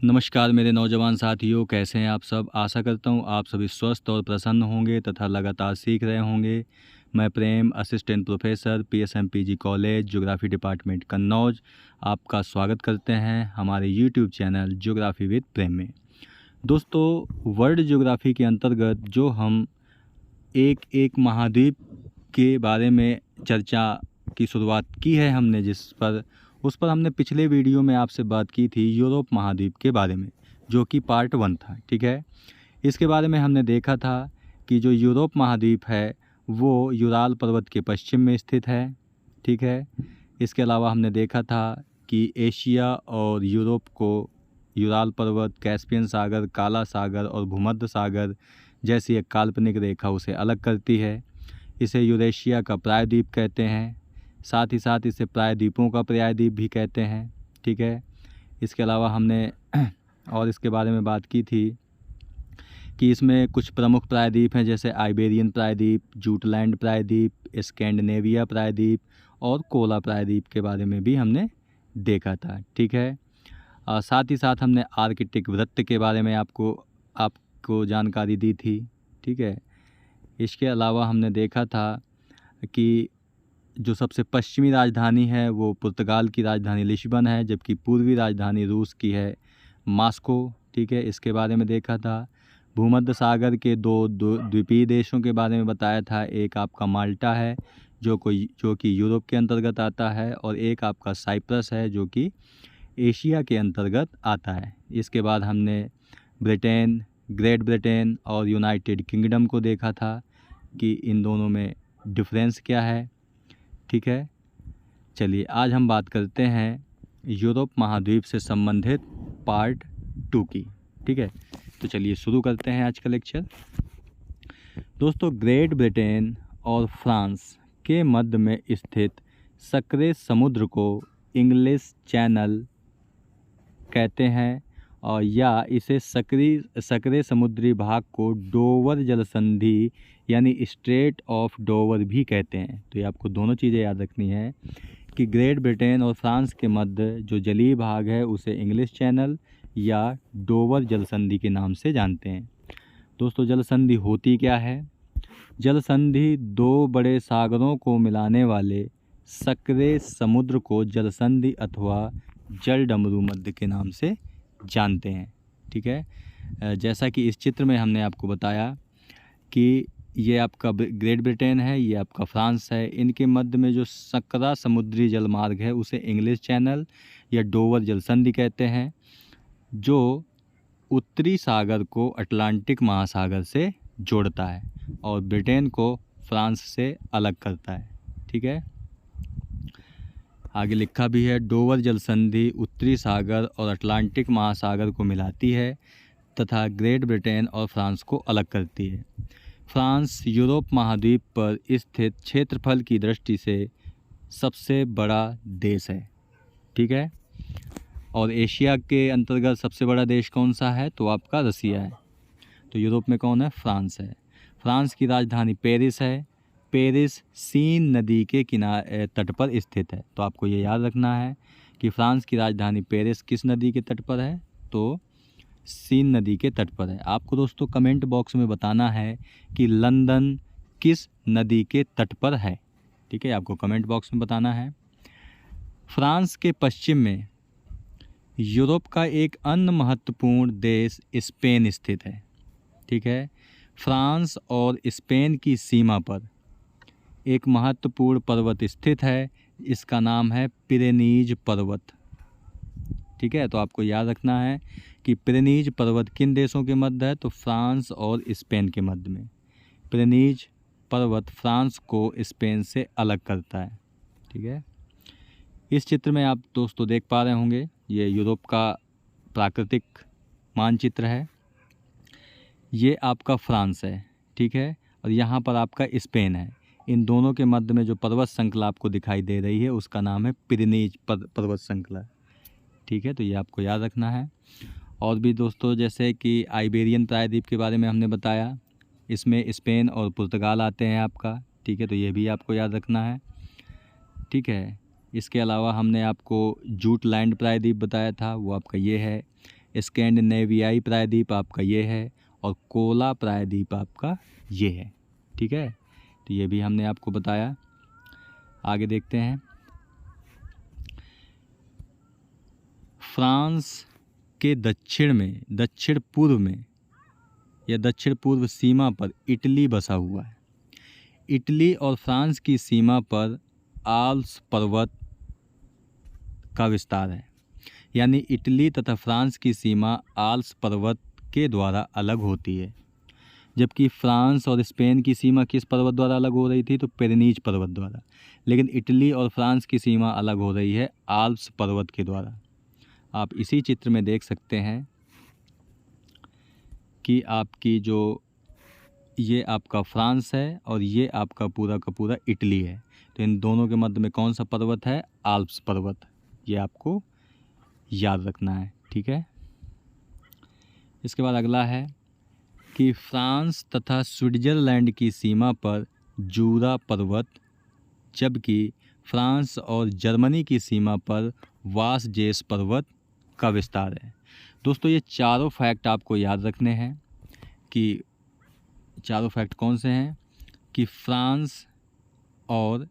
नमस्कार मेरे नौजवान साथियों, कैसे हैं आप सब। आशा करता हूँ आप सभी स्वस्थ और प्रसन्न होंगे तथा लगातार सीख रहे होंगे। मैं Prem, assistant professor PSMPG college geography department Kannauj आपका स्वागत करते हैं हमारे YouTube channel geography with Prem में। दोस्तों, वर्ल्ड ज्योग्राफी के अंतर्गत जो हम एक एक महाद्वीप के बारे में चर्चा की शुरुआत की है हमने, उस पर हमने पिछले वीडियो में आपसे बात की थी यूरोप महाद्वीप के बारे में, जो कि पार्ट 1 था। ठीक है, इसके बारे में हमने देखा था कि जो यूरोप महाद्वीप है वो यूराल पर्वत के पश्चिम में स्थित है। ठीक है, इसके अलावा हमने देखा था कि एशिया और यूरोप को यूराल पर्वत, कैस्पियन सागर, काला सागर और भूमध्य सागर जैसी एक काल्पनिक रेखा उसे अलग करती है। इसे यूरेशिया का प्रायद्वीप कहते हैं, साथ ही साथ इसे प्रायद्वीपों का प्रायद्वीप भी कहते हैं। ठीक है, इसके अलावा हमने और इसके बारे में बात की थी कि इसमें कुछ प्रमुख प्रायद्वीप हैं, जैसे आइबेरियन प्रायद्वीप, जूटलैंड प्रायद्वीप, स्कैंडिनेविया प्रायद्वीप और कोला प्रायद्वीप के बारे में भी हमने देखा था। ठीक है, साथ ही साथ हमने आर्कटिक वृत्त के बारे में आपको जानकारी दी थी। ठीक है, इसके अलावा हमने देखा था कि जो सबसे पश्चिमी राजधानी है वो पुर्तगाल की राजधानी लिस्बन है, जबकि पूर्वी राजधानी रूस की है मॉस्को। ठीक है, इसके बारे में देखा था। भूमध्य सागर के दो द्वीपीय देशों के बारे में बताया था। एक आपका माल्टा है जो कि यूरोप के अंतर्गत आता है, और एक आपका साइप्रस है जो कि एशिया के अंतर्गत आता है। इसके बाद हमने ब्रिटेन, ग्रेट ब्रिटेन और यूनाइटेड किंगडम को देखा था कि इन दोनों में डिफरेंस क्या है। ठीक है, चलिए आज हम बात करते हैं यूरोप महाद्वीप से संबंधित पार्ट 2 की। ठीक है, तो चलिए शुरू करते हैं आज का लेक्चर। दोस्तों, ग्रेट ब्रिटेन और फ्रांस के मध्य में स्थित सक्रिय समुद्र को इंग्लिश चैनल कहते हैं, और या इसे सक्रिय समुद्री भाग को डोवर जलसंधि यानी स्ट्रेट ऑफ डोवर भी कहते हैं। तो ये आपको दोनों चीज़ें याद रखनी है कि ग्रेट ब्रिटेन और फ्रांस के मध्य जो जलीय भाग है उसे इंग्लिश चैनल या डोवर जलसंधि के नाम से जानते हैं। दोस्तों, जलसंधि होती क्या है? जलसंधि दो बड़े सागरों को मिलाने वाले सक्रिय समुद्र को जलसंधि अथवा जलडमरू मध्य के नाम से जानते हैं। ठीक है, जैसा कि इस चित्र में हमने आपको बताया कि ये आपका ग्रेट ब्रिटेन है, ये आपका फ्रांस है। इनके मध्य में जो सकरा समुद्री जलमार्ग है उसे इंग्लिश चैनल या डोवर जलसंधि कहते हैं, जो उत्तरी सागर को अटलांटिक महासागर से जोड़ता है और ब्रिटेन को फ्रांस से अलग करता है। ठीक है, आगे लिखा भी है, डोवर जलसंधि उत्तरी सागर और अटलांटिक महासागर को मिलाती है तथा ग्रेट ब्रिटेन और फ्रांस को अलग करती है। फ्रांस यूरोप महाद्वीप पर स्थित क्षेत्रफल की दृष्टि से सबसे बड़ा देश है। ठीक है, और एशिया के अंतर्गत सबसे बड़ा देश कौन सा है? तो आपका रसिया है। तो यूरोप में कौन है? फ्रांस है। फ्रांस की राजधानी पेरिस है। पेरिस सीन नदी के किनारे तट पर स्थित है। तो आपको ये याद रखना है कि फ्रांस की राजधानी पेरिस किस नदी के तट पर है? तो सीन नदी के तट पर है। आपको दोस्तों कमेंट बॉक्स में बताना है कि लंदन किस नदी के तट पर है। ठीक है, आपको कमेंट बॉक्स में बताना है। फ्रांस के पश्चिम में यूरोप का एक अन्य महत्वपूर्ण देश स्पेन स्थित है। ठीक है, फ्रांस और स्पेन की सीमा पर एक महत्वपूर्ण पर्वत स्थित है, इसका नाम है पिरेनीज पर्वत। ठीक है, तो आपको याद रखना है कि पिरेनीज पर्वत किन देशों के मध्य है? तो फ्रांस और स्पेन के मध्य में। पिरेनीज पर्वत फ्रांस को स्पेन से अलग करता है। ठीक है, इस चित्र में आप दोस्तों देख पा रहे होंगे, ये यूरोप का प्राकृतिक मानचित्र है। ये आपका फ्रांस है। ठीक है, और यहाँ पर आपका स्पेन है। इन दोनों के मध्य में जो पर्वत श्रृंखला आपको दिखाई दे रही है उसका नाम है पिरेनीज पर्वत श्रृंखला। ठीक है, तो ये आपको याद रखना है। और भी दोस्तों, जैसे कि आइबेरियन प्रायद्वीप के बारे में हमने बताया, इसमें स्पेन और पुर्तगाल आते हैं आपका। ठीक है, तो ये भी आपको याद रखना है। ठीक है, इसके अलावा हमने आपको जूटलैंड प्रायद्वीप बताया था, वो आपका ये है। स्कैंडिनेवियाई प्रायद्वीप आपका ये है और कोला प्रायद्वीप आपका ये है। ठीक है, तो ये भी हमने आपको बताया। आगे देखते हैं। फ्रांस के दक्षिण में, दक्षिण पूर्व में या दक्षिण पूर्व सीमा पर इटली बसा हुआ है। इटली और फ्रांस की सीमा पर आल्प्स पर्वत का विस्तार है, यानी इटली तथा फ्रांस की सीमा आल्प्स पर्वत के द्वारा अलग होती है। जबकि फ्रांस और स्पेन की सीमा किस पर्वत द्वारा अलग हो रही थी? तो पेरिनीज पर्वत द्वारा। लेकिन इटली और फ्रांस की सीमा अलग हो रही है आल्प्स पर्वत के द्वारा। आप इसी चित्र में देख सकते हैं कि आपकी जो ये आपका फ्रांस है और ये आपका पूरा का पूरा इटली है। तो इन दोनों के मध्य में कौन सा पर्वत है? आल्प्स पर्वत। ये आपको याद रखना है। ठीक है, इसके बाद अगला है कि फ्रांस तथा स्विट्ज़रलैंड की सीमा पर जूरा पर्वत, जबकि फ्रांस और जर्मनी की सीमा पर वासजेस पर्वत का विस्तार है। दोस्तों ये चारों फैक्ट आपको याद रखने हैं कि चारों फैक्ट कौन से हैं कि फ्रांस और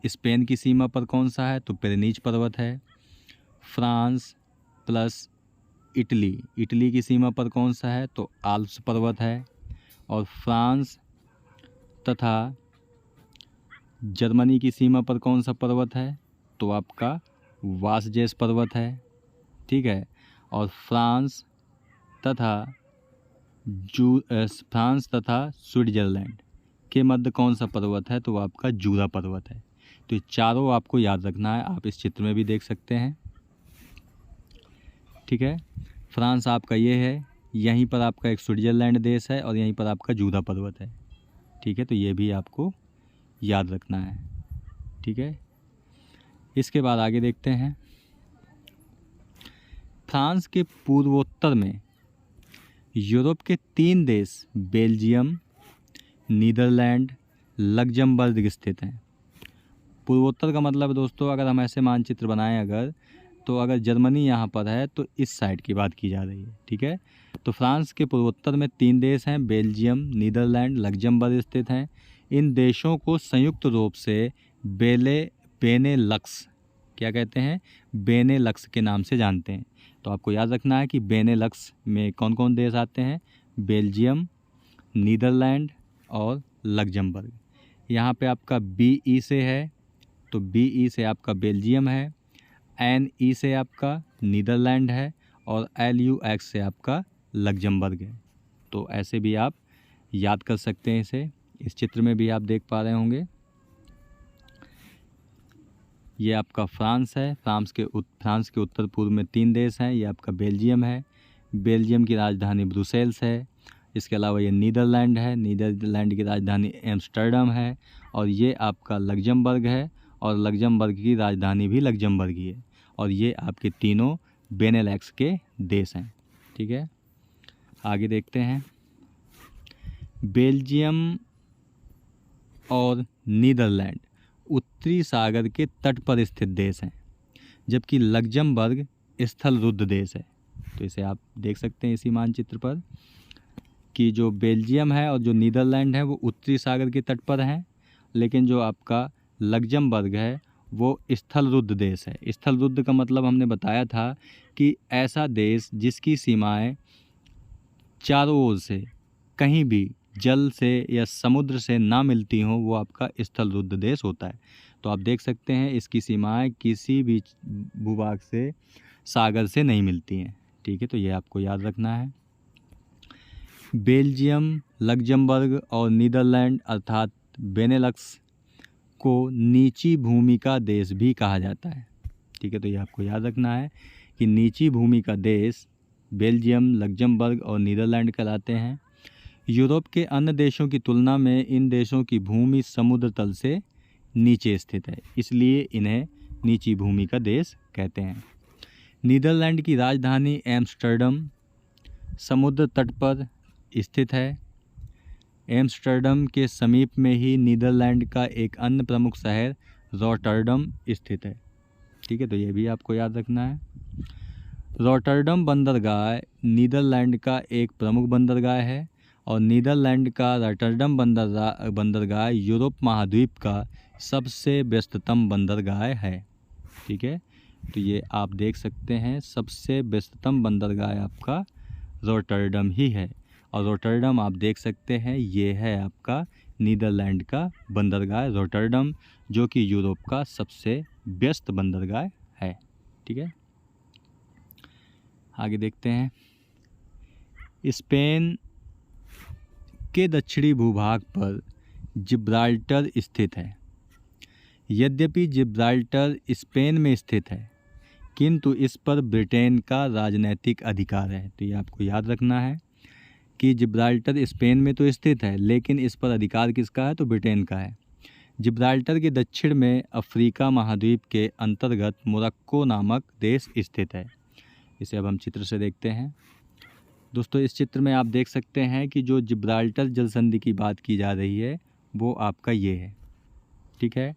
स्पेन की सीमा पर कौन सा है? तो पेरिनीज पर्वत है। फ्रांस प्लस इटली, इटली की सीमा पर कौन सा है? तो आल्प्स पर्वत है। और फ्रांस तथा जर्मनी की सीमा पर कौन सा पर्वत है? तो आपका वासजेस पर्वत है। ठीक है, और फ्रांस तथा स्विट्ज़रलैंड के मध्य कौन सा पर्वत है? तो वो आपका जूरा पर्वत है। तो ये चारों आपको याद रखना है। आप इस चित्र में भी देख सकते हैं। ठीक है, फ्रांस आपका ये है, यहीं पर आपका एक स्विट्ज़रलैंड देश है और यहीं पर आपका जूरा पर्वत है। ठीक है, तो ये भी आपको याद रखना है। ठीक है, इसके बाद आगे देखते हैं। फ्रांस के पूर्वोत्तर में यूरोप के 3 देश बेल्जियम, नीदरलैंड, लग्जमबर्ग स्थित हैं। पूर्वोत्तर का मतलब दोस्तों, अगर हम ऐसे मानचित्र बनाएं अगर जर्मनी यहाँ पर है तो इस साइड की बात की जा रही है। ठीक है, तो फ्रांस के पूर्वोत्तर में 3 देश हैं, बेल्जियम, नीदरलैंड, लग्जमबर्ग स्थित हैं। इन देशों को संयुक्त रूप से बेनेलक्स, क्या कहते हैं? बेनेलक्स के नाम से जानते हैं। तो आपको याद रखना है कि बेनेलक्स में कौन कौन देश आते हैं? बेल्जियम, नीदरलैंड और लग्जमबर्ग। यहाँ पे आपका BE से है, तो BE से आपका बेल्जियम है, NE से आपका नीदरलैंड है और LUX से आपका लग्जमबर्ग है। तो ऐसे भी आप याद कर सकते हैं इसे। इस चित्र में भी आप देख पा रहे होंगे। ये आपका फ्रांस है। फ्रांस के उत्तर पूर्व में 3 देश हैं। ये आपका बेल्जियम है, बेल्जियम की राजधानी ब्रुसेल्स है। इसके अलावा ये नीदरलैंड है, नीदरलैंड की राजधानी एम्स्टर्डम है। और ये आपका लग्जमबर्ग है और लग्जमबर्ग की राजधानी भी लग्जमबर्ग ही है। और ये आपके तीनों बेनेलक्स के देश हैं। ठीक है, आगे देखते हैं। बेल्जियम और नीदरलैंड उत्तरी सागर के तट पर स्थित देश हैं, जबकि लग्जमबर्ग स्थल रुद्ध देश है। तो इसे आप देख सकते हैं इसी मानचित्र पर कि जो बेल्जियम है और जो नीदरलैंड है वो उत्तरी सागर के तट पर हैं, लेकिन जो आपका लग्जमबर्ग है वो स्थल रुद्ध देश है। स्थल रुद्ध का मतलब हमने बताया था कि ऐसा देश जिसकी सीमाएं चारों ओर से कहीं भी जल से या समुद्र से ना मिलती हों, वो आपका स्थल रुद्ध देश होता है। तो आप देख सकते हैं इसकी सीमाएं किसी भी भूभाग से, सागर से नहीं मिलती हैं। ठीक है, तो ये आपको याद रखना है। बेल्जियम, लग्जमबर्ग और नीदरलैंड अर्थात बेनेलक्स को नीची भूमि का देश भी कहा जाता है। ठीक है, तो ये आपको याद रखना है कि नीची भूमि का देश बेल्जियम, लग्जमबर्ग और नीदरलैंड कहलाते हैं। यूरोप के अन्य देशों की तुलना में इन देशों की भूमि समुद्र तल से नीचे स्थित है, इसलिए इन्हें नीची भूमि का देश कहते हैं। नीदरलैंड की राजधानी एम्स्टर्डम समुद्र तट पर स्थित है। एम्स्टर्डम के समीप में ही नीदरलैंड का एक अन्य प्रमुख शहर रॉटरडम स्थित है। ठीक है, तो ये भी आपको याद रखना है। रॉटरडम बंदरगाह नीदरलैंड का एक प्रमुख बंदरगाह है और नीदरलैंड का रॉटरडम बंदरगाह यूरोप महाद्वीप का सबसे व्यस्ततम बंदरगाह है। ठीक है, तो ये आप देख सकते हैं सबसे व्यस्ततम बंदरगाह आपका रॉटरडम ही है। और रॉटरडम आप देख सकते हैं ये है आपका नीदरलैंड का बंदरगाह रॉटरडम, जो कि यूरोप का सबसे व्यस्त बंदरगाह है। ठीक है, आगे देखते हैं। स्पेन के दक्षिणी भूभाग पर जिब्राल्टर स्थित है। यद्यपि जिब्राल्टर स्पेन में स्थित है, किंतु इस पर ब्रिटेन का राजनीतिक अधिकार है। तो ये आपको याद रखना है कि जिब्राल्टर स्पेन में तो स्थित है, लेकिन इस पर अधिकार किसका है? तो ब्रिटेन का है। जिब्राल्टर के दक्षिण में अफ्रीका महाद्वीप के अंतर्गत मोरक्को नामक देश स्थित है। इसे अब हम चित्र से देखते हैं। दोस्तों, इस चित्र में आप देख सकते हैं कि जो जिब्राल्टर जल संधि की बात की जा रही है वो आपका ये है। ठीक है,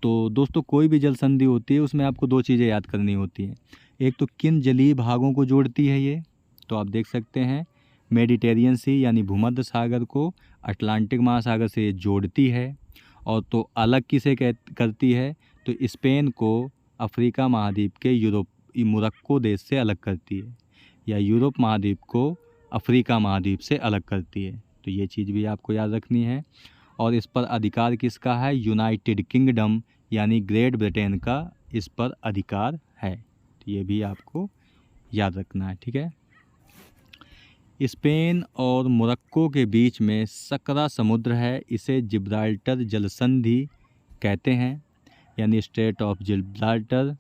तो दोस्तों कोई भी जल संधि होती है उसमें आपको दो चीज़ें याद करनी होती हैं। एक तो किन जलीय भागों को जोड़ती है ये, तो आप देख सकते हैं मेडिटेरियन सी यानी भूमध्य सागर को अटलांटिक महासागर से जोड़ती है। और तो अलग किसे करती है? तो स्पेन को अफ्रीका महाद्वीप के मोरक्को देश से अलग करती है, या यूरोप महाद्वीप को अफ्रीका महाद्वीप से अलग करती है। तो ये चीज़ भी आपको याद रखनी है। और इस पर अधिकार किसका है? यूनाइटेड किंगडम यानी ग्रेट ब्रिटेन का इस पर अधिकार है। तो ये भी आपको याद रखना है। ठीक है, स्पेन और मोरक्को के बीच में सकरा समुद्र है, इसे जिब्राल्टर जलसंधि कहते हैं, यानी स्ट्रेट ऑफ जिब्राल्टर।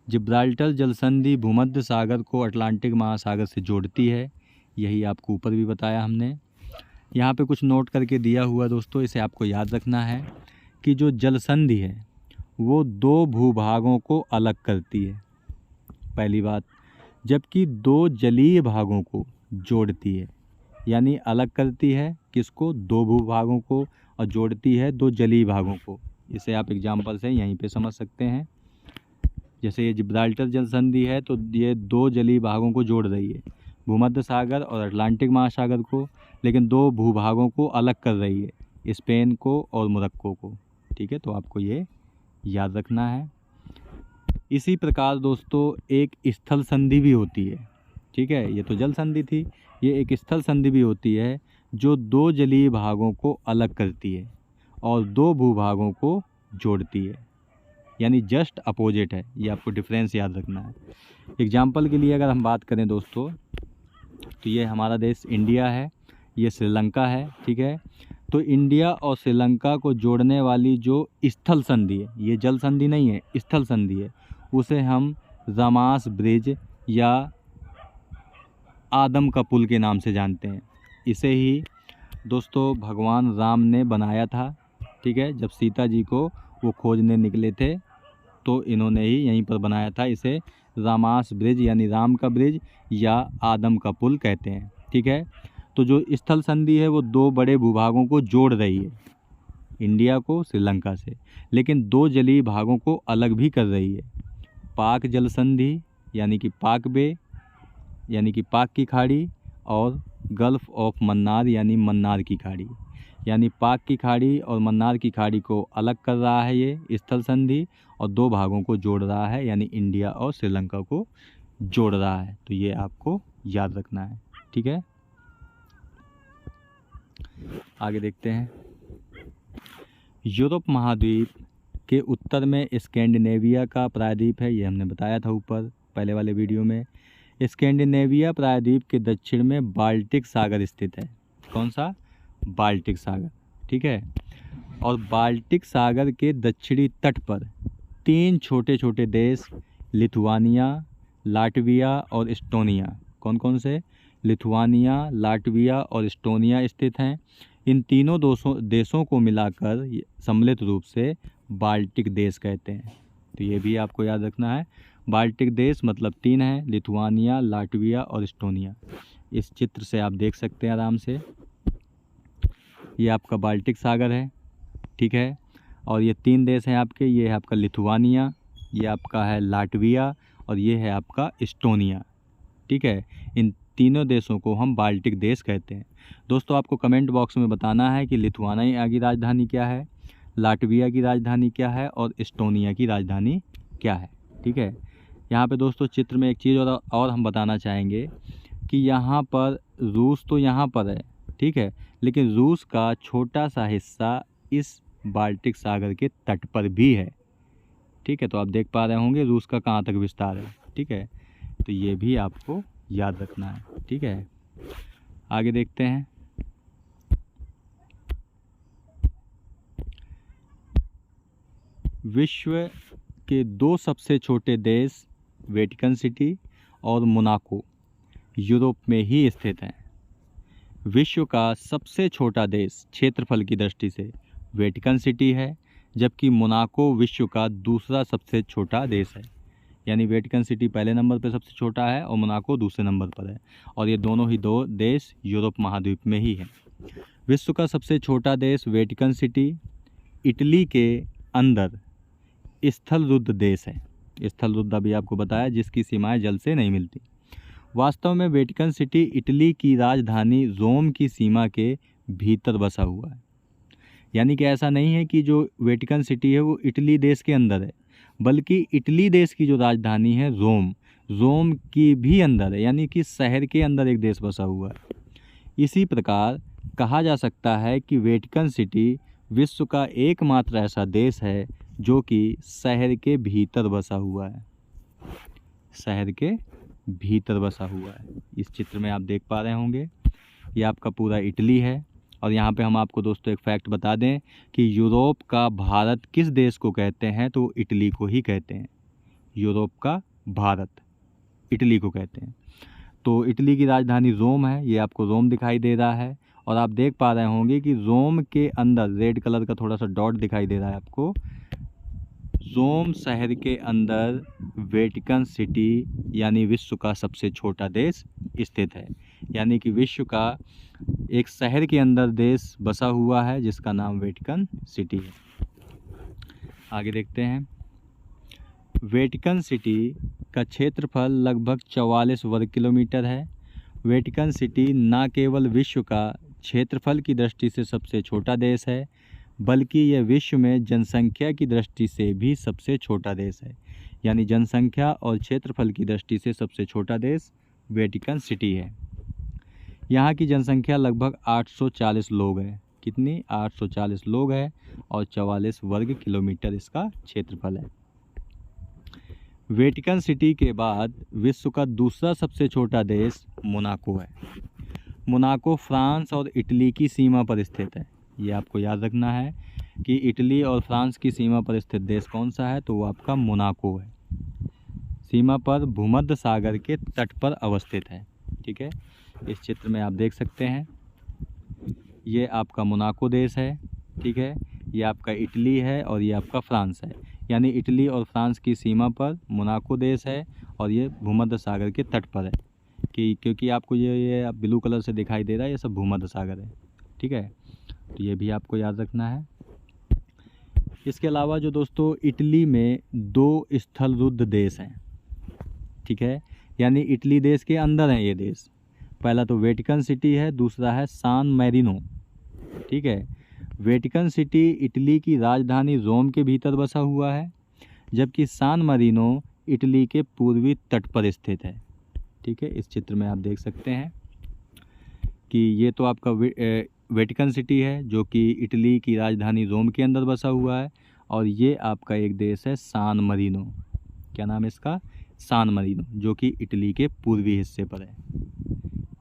जिब्राल्टर जलसंधि भूमध्य सागर को अटलांटिक महासागर से जोड़ती है। यही आपको ऊपर भी बताया हमने। यहाँ पे कुछ नोट करके दिया हुआ दोस्तों, इसे आपको याद रखना है कि जो जलसंधि है वो दो भूभागों को अलग करती है, पहली बात, जबकि दो जलीय भागों को जोड़ती है। यानी अलग करती है किसको? दो भूभागों को, और जोड़ती है दो जलीय भागों को। इसे आप एग्जाम्पल से यहीं पे समझ सकते हैं। जैसे ये जिब्राल्टर जल संधि है तो ये दो जलीय भागों को जोड़ रही है, भूमध्य सागर और अटलांटिक महासागर को, लेकिन दो भूभागों को अलग कर रही है, स्पेन को और मोरक्को को। ठीक है, तो आपको ये याद रखना है। इसी प्रकार दोस्तों एक स्थल संधि भी होती है। ठीक है, ये तो जल संधि थी, ये एक स्थल संधि भी होती है जो दो जलीय भागों को अलग करती है और दो भूभागों को जोड़ती है, यानी जस्ट अपोजिट है। ये आपको डिफरेंस याद रखना है। एग्जाम्पल के लिए अगर हम बात करें दोस्तों, तो ये हमारा देश इंडिया है, ये श्रीलंका है। ठीक है, तो इंडिया और श्रीलंका को जोड़ने वाली जो स्थल संधि है, ये जल संधि नहीं है, स्थल संधि है, उसे हम रामास ब्रिज या आदम का पुल के नाम से जानते हैं। इसे ही दोस्तों भगवान राम ने बनाया था। ठीक है, जब सीता जी को वो खोजने निकले थे तो इन्होंने ही यहीं पर बनाया था। इसे रामास ब्रिज यानी राम का ब्रिज या आदम का पुल कहते हैं। ठीक है, तो जो स्थल संधि है वो दो बड़े भूभागों को जोड़ रही है, इंडिया को श्रीलंका से, लेकिन दो जलीय भागों को अलग भी कर रही है। पाक जल संधि यानी कि पाक बे यानी कि पाक की खाड़ी, और गल्फ ऑफ मन्नार यानी मन्नार की खाड़ी, यानी पाक की खाड़ी और मन्नार की खाड़ी को अलग कर रहा है ये स्थल संधि, और दो भागों को जोड़ रहा है, यानी इंडिया और श्रीलंका को जोड़ रहा है। तो ये आपको याद रखना है। ठीक है, आगे देखते हैं। यूरोप महाद्वीप के उत्तर में स्कैंडिनेविया का प्रायद्वीप है, ये हमने बताया था ऊपर पहले वाले वीडियो में। स्कैंडिनेविया प्रायद्वीप के दक्षिण में बाल्टिक सागर स्थित है। कौन सा? बाल्टिक सागर। ठीक है, और बाल्टिक सागर के दक्षिणी तट पर तीन छोटे छोटे देश लिथुआनिया, लाटविया और एस्टोनिया, कौन कौन से? लिथुआनिया, लाटविया और एस्टोनिया स्थित हैं। इन तीनों देशों को मिलाकर सम्मिलित रूप से बाल्टिक देश कहते हैं। तो ये भी आपको याद रखना है। बाल्टिक देश मतलब तीन हैं, लिथुआनिया, लाटविया और एस्टोनिया। इस चित्र से आप देख सकते हैं आराम से, ये आपका बाल्टिक सागर है। ठीक है, और ये तीन देश हैं आपके, ये है आपका लिथुआनिया, ये आपका है लाटविया और ये है आपका एस्टोनिया। ठीक है। इन तीनों देशों को हम बाल्टिक देश कहते हैं। दोस्तों आपको कमेंट बॉक्स में बताना है कि लिथुआनिया की राजधानी क्या है, लाटविया की राजधानी क्या है और एस्टोनिया की राजधानी क्या है। ठीक है। यहाँ पे दोस्तों चित्र में एक चीज़ और हम बताना चाहेंगे कि यहाँ पर रूस तो यहाँ पर है, ठीक है, लेकिन रूस का छोटा सा हिस्सा इस बाल्टिक सागर के तट पर भी है। ठीक है, तो आप देख पा रहे होंगे रूस का कहाँ तक विस्तार है। ठीक है, तो ये भी आपको याद रखना है। ठीक है, आगे देखते हैं। विश्व के दो सबसे छोटे देश वेटिकन सिटी और मोनाको यूरोप में ही स्थित हैं। विश्व का सबसे छोटा देश क्षेत्रफल की दृष्टि से वेटिकन सिटी है, जबकि मोनाको विश्व का दूसरा सबसे छोटा देश है। यानी वेटिकन सिटी पहले नंबर पर सबसे छोटा है और मोनाको दूसरे नंबर पर है, और ये दोनों ही दो देश यूरोप महाद्वीप में ही हैं। विश्व का सबसे छोटा देश वेटिकन सिटी इटली के अंदर स्थलरुद्ध देश है। स्थलरुद्ध अभी आपको बताया, जिसकी सीमाएं जल से नहीं मिलती। वास्तव में वेटिकन सिटी इटली की राजधानी रोम की सीमा के भीतर बसा हुआ है। यानी कि ऐसा नहीं है कि जो वेटिकन सिटी है वो इटली देश के अंदर है, बल्कि इटली देश की जो राजधानी है रोम की भी अंदर है, यानी कि शहर के अंदर एक देश बसा हुआ है। इसी प्रकार कहा जा सकता है कि वेटिकन सिटी विश्व का एकमात्र ऐसा देश है जो कि शहर के भीतर बसा हुआ है। शहर के भीतर बसा हुआ है। इस चित्र में आप देख पा रहे होंगे ये आपका पूरा इटली है। और यहाँ पे हम आपको दोस्तों एक फैक्ट बता दें कि यूरोप का भारत किस देश को कहते हैं, तो इटली को ही कहते हैं। यूरोप का भारत इटली को कहते हैं। तो इटली की राजधानी रोम है, ये आपको रोम दिखाई दे रहा है। और आप देख पा रहे होंगे कि रोम के अंदर रेड कलर का थोड़ा सा डॉट दिखाई दे रहा है आपको। रोम शहर के अंदर वेटिकन सिटी यानी विश्व का सबसे छोटा देश स्थित है। यानी कि विश्व का एक शहर के अंदर देश बसा हुआ है जिसका नाम वेटिकन सिटी है। आगे देखते हैं। वेटिकन सिटी का क्षेत्रफल लगभग 44 वर्ग किलोमीटर है। वेटिकन सिटी न केवल विश्व का क्षेत्रफल की दृष्टि से सबसे छोटा देश है, बल्कि यह विश्व में जनसंख्या की दृष्टि से भी सबसे छोटा देश है। यानी जनसंख्या और क्षेत्रफल की दृष्टि से सबसे छोटा देश वेटिकन सिटी है। यहाँ की जनसंख्या लगभग 840 लोग है। कितनी? 840 लोग है और 44 वर्ग किलोमीटर इसका क्षेत्रफल है। वेटिकन सिटी के बाद विश्व का दूसरा सबसे छोटा देश मोनाको है। मोनाको फ्रांस और इटली की सीमा पर स्थित है। ये आपको याद रखना है कि इटली और फ्रांस की सीमा पर स्थित देश कौन सा है, तो वो आपका मोनाको है। सीमा पर भूमध्य सागर के तट पर अवस्थित है। ठीक है, इस चित्र में आप देख सकते हैं ये आपका मोनाको देश है। ठीक है, ये आपका इटली है और ये आपका फ्रांस है। यानी इटली और फ्रांस की सीमा पर मोनाको देश है और ये भूमध्य सागर के तट पर है। क्योंकि आपको ये ब्लू कलर से दिखाई दे रहा है, ये सब भूमध्य सागर है। ठीक है, तो ये भी आपको याद रखना है। इसके अलावा जो दोस्तों इटली में दो स्थलरुद्ध देश हैं। ठीक है, यानी इटली देश के अंदर हैं ये देश। पहला तो वेटिकन सिटी है, दूसरा है सान मैरिनो। ठीक है, वेटिकन सिटी इटली की राजधानी रोम के भीतर बसा हुआ है, जबकि सान मैरिनो इटली के पूर्वी तट पर स्थित है। ठीक है, इस चित्र में आप देख सकते हैं कि ये तो आपका वेटिकन सिटी है जो कि इटली की राजधानी रोम के अंदर बसा हुआ है, और ये आपका एक देश है सान मैरिनो। क्या नाम है इसका? सान मैरिनो, जो कि इटली के पूर्वी हिस्से पर है।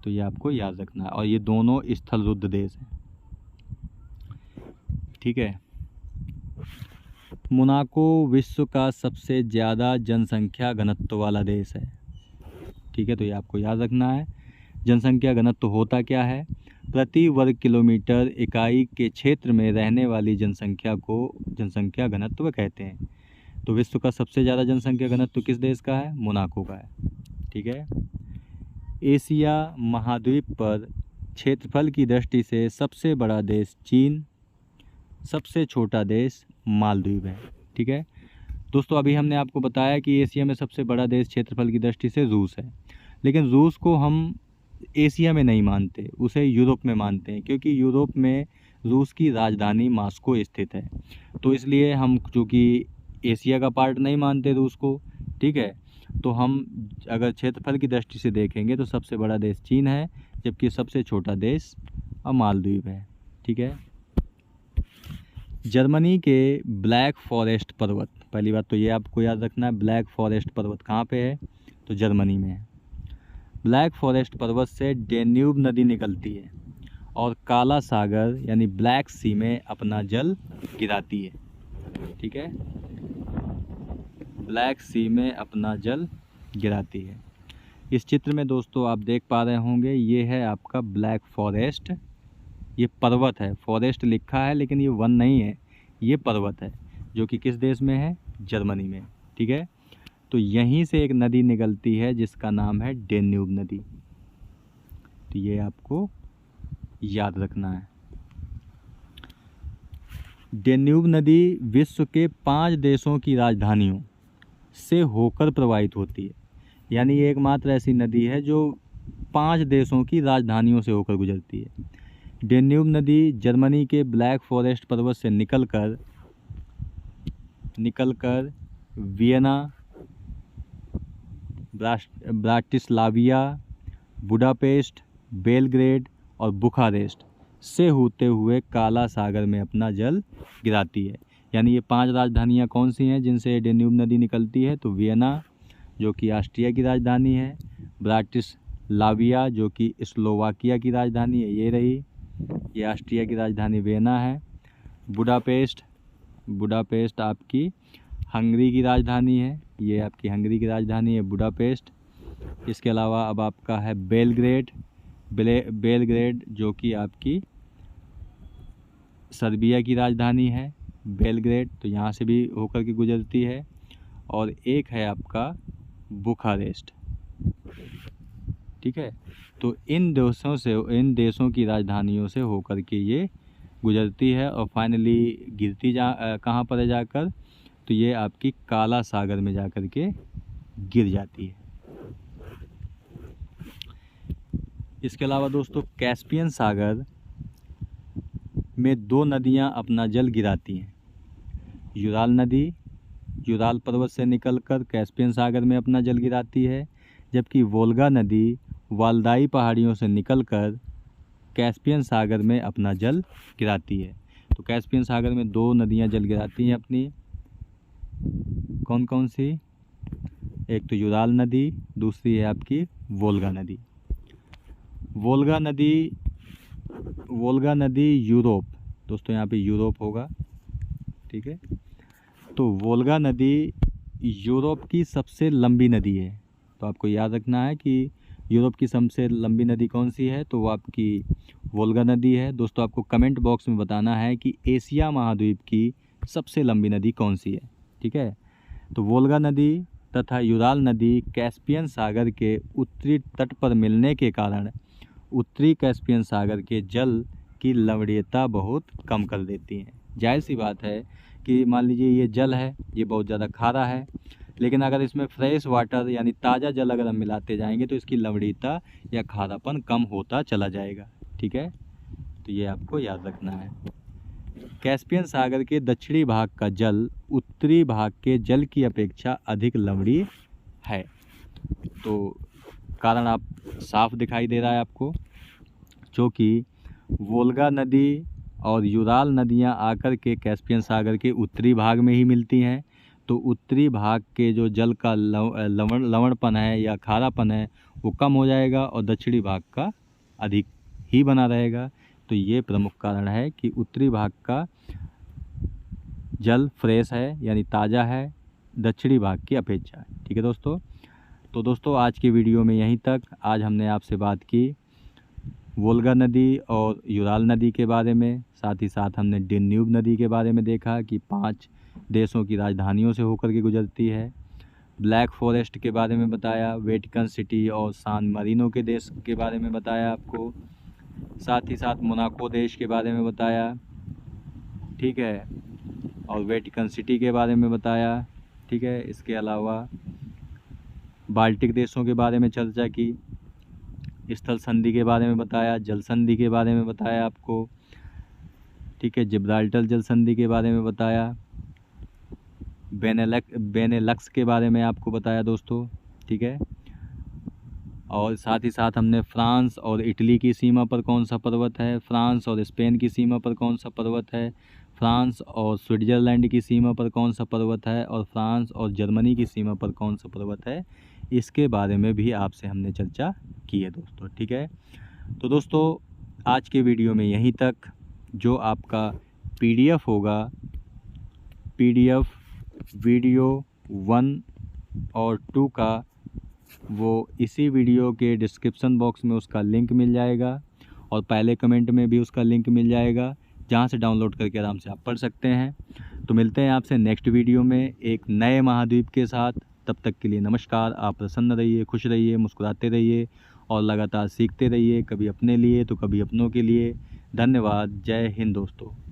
तो ये आपको याद रखना है, और ये दोनों स्थलरुद्ध देश हैं। ठीक है, मोनाको विश्व का सबसे ज़्यादा जनसंख्या घनत्व वाला देश है। ठीक है, तो ये आपको याद रखना है। जनसंख्या घनत्व होता क्या है? प्रति वर्ग किलोमीटर इकाई के क्षेत्र में रहने वाली जनसंख्या को जनसंख्या घनत्व कहते हैं। तो विश्व का सबसे ज़्यादा जनसंख्या घनत्व किस देश का है? मोनाको का है। ठीक है, एशिया महाद्वीप पर क्षेत्रफल की दृष्टि से सबसे बड़ा देश चीन, सबसे छोटा देश मालदीव है। ठीक है दोस्तों, अभी हमने आपको बताया कि एशिया में सबसे बड़ा देश क्षेत्रफल की दृष्टि से रूस है। लेकिन रूस को हम एशिया में नहीं मानते, उसे यूरोप में मानते हैं, क्योंकि यूरोप में रूस की राजधानी मॉस्को स्थित है। तो इसलिए हम चूँकि एशिया का पार्ट नहीं मानते रूस को, ठीक है, तो हम अगर क्षेत्रफल की दृष्टि से देखेंगे तो सबसे बड़ा देश चीन है, जबकि सबसे छोटा देश मालदीव है, ठीक है। जर्मनी के ब्लैक फॉरेस्ट पर्वत, पहली बात तो ये आपको याद रखना है, ब्लैक फॉरेस्ट पर्वत कहाँ पे है, तो जर्मनी में है। ब्लैक फॉरेस्ट पर्वत से डेन्यूब नदी निकलती है और काला सागर यानी ब्लैक सी में अपना जल गिराती है, ठीक है, ब्लैक सी में अपना जल गिराती है। इस चित्र में दोस्तों आप देख पा रहे होंगे, ये है आपका ब्लैक फॉरेस्ट, ये पर्वत है, फॉरेस्ट लिखा है लेकिन ये वन नहीं है, ये पर्वत है, जो कि किस देश में है, जर्मनी में, ठीक है। तो यहीं से एक नदी निकलती है जिसका नाम है डेन्यूब नदी, तो ये आपको याद रखना है। डेन्यूब नदी विश्व के 5 देशों की राजधानियों से होकर प्रवाहित होती है, यानी ये एकमात्र ऐसी नदी है जो 5 देशों की राजधानियों से होकर गुजरती है। डेन्यूब नदी जर्मनी के ब्लैक फॉरेस्ट पर्वत से निकलकर वियना, ब्राटिस्लाविया, बुडापेस्ट, बेलग्रेड और बुखारेस्ट से होते हुए काला सागर में अपना जल गिराती है। यानी ये 5 राजधानियाँ कौन सी हैं जिनसे डेन्यूब नदी निकलती है, तो वियना जो कि ऑस्ट्रिया की राजधानी है, ब्राटिस्लाविया जो कि स्लोवाकिया की राजधानी है, ये रही, ये ऑस्ट्रिया की राजधानी वियना है। बुडापेस्ट आपकी हंगरी की राजधानी है, ये आपकी हंगरी की राजधानी है बुडापेस्ट। इसके अलावा अब आपका है बेलग्रेड जो कि आपकी सर्बिया की राजधानी है, बेलग्रेड, तो यहाँ से भी होकर के गुजरती है। और एक है आपका बुखारेस्ट, ठीक है। तो इन देशों की राजधानियों से होकर के ये गुजरती है और फाइनली गिरती कहाँ पर है जाकर, तो ये आपकी काला सागर में जाकर के गिर जाती है। इसके अलावा दोस्तों कैस्पियन सागर में 2 नदियाँ अपना जल गिराती हैं। यूराल नदी यूराल पर्वत से निकलकर कैस्पियन सागर में अपना जल गिराती है, जबकि वोल्गा नदी वाल्दाई पहाड़ियों से निकलकर कैस्पियन सागर में अपना जल गिराती है। तो कैस्पियन सागर में 2 नदियाँ जल गिराती हैं अपनी, कौन कौन सी, एक तो यूराल नदी, दूसरी है आपकी वोल्गा नदी। वोल्गा नदी यूरोप, दोस्तों यहाँ पे यूरोप होगा, ठीक है। तो वोल्गा नदी यूरोप की सबसे लंबी नदी है, तो आपको याद रखना है कि यूरोप की सबसे लंबी नदी कौन सी है, तो वो आपकी वोल्गा नदी है। दोस्तों आपको कमेंट बॉक्स में बताना है कि एशिया महाद्वीप की सबसे लंबी नदी कौन सी है, ठीक है। तो वोल्गा नदी तथा यूराल नदी कैस्पियन सागर के उत्तरी तट पर मिलने के कारण उत्तरी कैस्पियन सागर के जल की लवणीयता बहुत कम कर देती हैं। जाहिर सी बात है कि मान लीजिए ये जल है, ये बहुत ज़्यादा खारा है, लेकिन अगर इसमें फ्रेश वाटर यानी ताज़ा जल अगर हम मिलाते जाएंगे तो इसकी लवणीयता या खारापन कम होता चला जाएगा, ठीक है। तो ये आपको याद रखना है। कैस्पियन सागर के दक्षिणी भाग का जल उत्तरी भाग के जल की अपेक्षा अधिक लवणीय है। तो कारण आप साफ दिखाई दे रहा है आपको, क्योंकि वोल्गा नदी और यूराल नदियां आकर के कैस्पियन सागर के उत्तरी भाग में ही मिलती हैं। तो उत्तरी भाग के जो जल का लवणपन है या खारापन है वो कम हो जाएगा और दक्षिणी भाग का अधिक ही बना रहेगा। तो ये प्रमुख कारण है कि उत्तरी भाग का जल फ्रेश है यानी ताज़ा है दक्षिणी भाग की अपेक्षा, ठीक है दोस्तों। तो दोस्तों आज की वीडियो में यहीं तक। आज हमने आपसे बात की वोल्गा नदी और यूराल नदी के बारे में, साथ ही साथ हमने डेन्यूब नदी के बारे में देखा कि 5 देशों की राजधानियों से होकर के गुजरती है। ब्लैक फॉरेस्ट के बारे में बताया, वेटिकन सिटी और सान मारिनो के देश के बारे में बताया आपको, साथ ही साथ मोनाको देश के बारे में बताया, ठीक है, और वेटिकन सिटी के बारे में बताया, ठीक है। इसके अलावा बाल्टिक देशों के बारे में चर्चा की, स्थल संधि के बारे में बताया, जल संधि के बारे में बताया आपको, ठीक है, जिब्राल्टर जल संधि के बारे में बताया, बेनेलक्स के बारे में आपको बताया दोस्तों, ठीक है। और साथ ही साथ हमने फ्रांस और इटली की सीमा पर कौन सा पर्वत है, फ्रांस और स्पेन की सीमा पर कौन सा पर्वत है, फ्रांस और स्विट्ज़रलैंड की सीमा पर कौन सा पर्वत है, और फ्रांस और जर्मनी की सीमा पर कौन सा पर्वत है, इसके बारे में भी आपसे हमने चर्चा की है दोस्तों, ठीक है। तो दोस्तों आज के वीडियो में यहीं तक। जो आपका पीडीएफ होगा, पीडीएफ वीडियो 1 और 2 का, वो इसी वीडियो के डिस्क्रिप्शन बॉक्स में उसका लिंक मिल जाएगा और पहले कमेंट में भी उसका लिंक मिल जाएगा, जहाँ से डाउनलोड करके आराम से आप पढ़ सकते हैं। तो मिलते हैं आपसे नेक्स्ट वीडियो में एक नए महाद्वीप के साथ। तब तक के लिए नमस्कार। आप प्रसन्न रहिए, खुश रहिए, मुस्कुराते रहिए और लगातार सीखते रहिए, कभी अपने लिए तो कभी अपनों के लिए। धन्यवाद। जय हिंद दोस्तों।